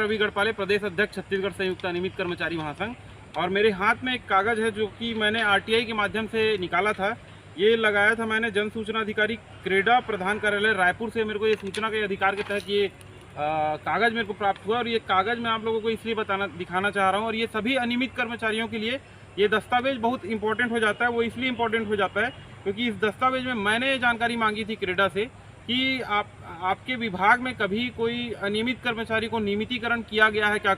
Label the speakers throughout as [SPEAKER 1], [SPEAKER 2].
[SPEAKER 1] रवि गढ़पाले, प्रदेश अध्यक्ष छत्तीसगढ़ संयुक्त अनियमित कर्मचारी महासंघ। और मेरे हाथ में एक कागज़ है जो कि मैंने आरटीआई के माध्यम से निकाला था। ये लगाया था मैंने जन सूचना अधिकारी क्रेडा प्रधान कार्यालय रायपुर से। मेरे को ये सूचना के अधिकार के तहत ये कागज़ मेरे को प्राप्त हुआ और ये कागज़ मैं आप लोगों को इसलिए दिखाना चाह रहा हूँ। और ये सभी अनियमित कर्मचारियों के लिए ये दस्तावेज बहुत इंपॉर्टेंट हो जाता है। वो इसलिए इंपॉर्टेंट हो जाता है क्योंकि इस दस्तावेज में मैंने जानकारी मांगी थी क्रेडा से कि आपके विभाग में कभी कोई अनियमित कर्मचारी को नियमितीकरण किया गया है क्या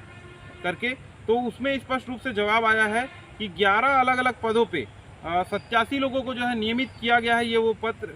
[SPEAKER 1] करके। तो उसमें स्पष्ट रूप से जवाब आया है कि 11 अलग अलग पदों पे 87 लोगों को जो है नियमित किया गया है। ये वो पत्र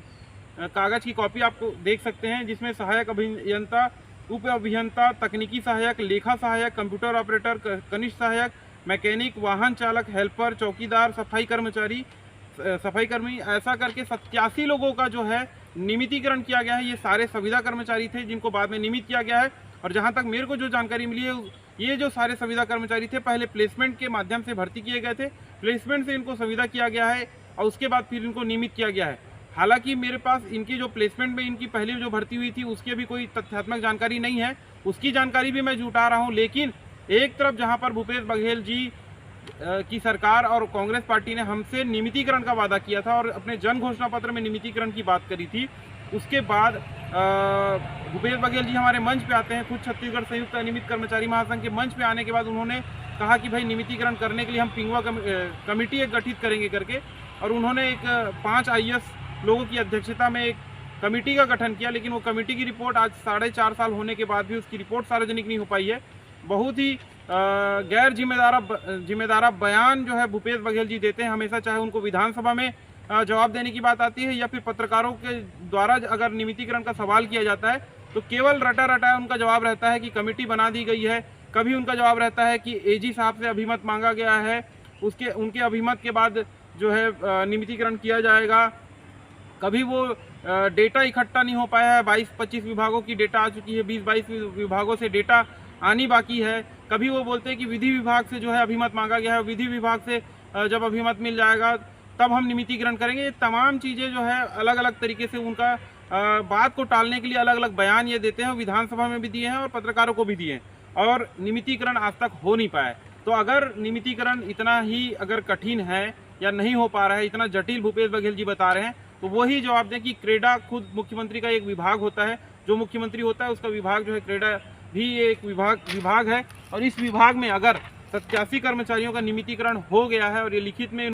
[SPEAKER 1] कागज़ की कॉपी आपको देख सकते हैं जिसमें सहायक अभियंता, उप अभियंता, तकनीकी सहायक, लेखा सहायक, कंप्यूटर ऑपरेटर, कनिष्ठ सहायक, मैकेनिक, वाहन चालक, हेल्पर, चौकीदार, सफाई कर्मी, ऐसा करके 87 लोगों का जो है नियमितीकरण किया गया है। ये सारे संविदा कर्मचारी थे जिनको बाद में नियमित किया गया है। और जहां तक मेरे को जो जानकारी मिली है, ये जो सारे संविदा कर्मचारी थे पहले प्लेसमेंट के माध्यम से भर्ती किए गए थे। प्लेसमेंट से इनको संविदा किया गया है और उसके बाद फिर इनको नियमित किया गया है। हालांकि मेरे पास इनकी जो प्लेसमेंट में इनकी पहली जो भर्ती हुई थी उसकी अभी कोई तथ्यात्मक जानकारी नहीं है, उसकी जानकारी भी मैं जुटा रहा हूँ। लेकिन एक तरफ जहाँ पर भूपेश बघेल जी की सरकार और कांग्रेस पार्टी ने हमसे नियमितीकरण का वादा किया था और अपने जन घोषणा पत्र में नियमितीकरण की बात करी थी, उसके बाद भूपेश बघेल जी हमारे मंच पे आते हैं। खुद छत्तीसगढ़ संयुक्त अनियमित कर्मचारी महासंघ के मंच पे आने के बाद उन्होंने कहा कि भाई नियमितीकरण करने के लिए हम पिंगुआ कमेटी एक गठित करेंगे करके। और उन्होंने एक 5 IAS लोगों की अध्यक्षता में एक कमेटी का गठन किया। लेकिन वो कमेटी की रिपोर्ट आज 4.5 साल होने के बाद भी उसकी रिपोर्ट सार्वजनिक नहीं हो पाई है। बहुत ही गैर जिम्मेदारा बयान जो है भूपेश बघेल जी देते हैं हमेशा, चाहे उनको विधानसभा में जवाब देने की बात आती है या फिर पत्रकारों के द्वारा अगर नियमितीकरण का सवाल किया जाता है तो केवल रटा उनका जवाब रहता है कि कमेटी बना दी गई है। कभी उनका जवाब रहता है कि AG साहब से अभिमत मांगा गया है, उनके अभिमत के बाद जो है नियमितीकरण किया जाएगा। कभी वो डेटा इकट्ठा नहीं हो पाया है, 22-25 विभागों की डेटा आ चुकी है, 20-22 विभागों से डेटा आनी बाकी है। कभी वो बोलते हैं कि विधि विभाग से जो है अभिमत मांगा गया है, विधि विभाग से जब अभिमत मिल जाएगा तब हम नियमितीकरण करेंगे। ये तमाम चीज़ें जो है अलग अलग तरीके से उनका बात को टालने के लिए अलग अलग बयान ये देते हैं। विधानसभा में भी दिए हैं और पत्रकारों को भी दिए हैं और नियमितीकरण आज तक हो नहीं पाया है। तो अगर नियमितीकरण इतना ही अगर कठिन है या नहीं हो पा रहा है, इतना जटिल भूपेश बघेल जी बता रहे हैं, तो वही जवाब दें कि क्रेडा खुद मुख्यमंत्री का एक विभाग होता है। जो मुख्यमंत्री होता है उसका विभाग जो है क्रेडा भी एक विभाग है। और इस विभाग में अगर 87 कर्मचारियों का नियमितीकरण हो गया है और ये लिखित में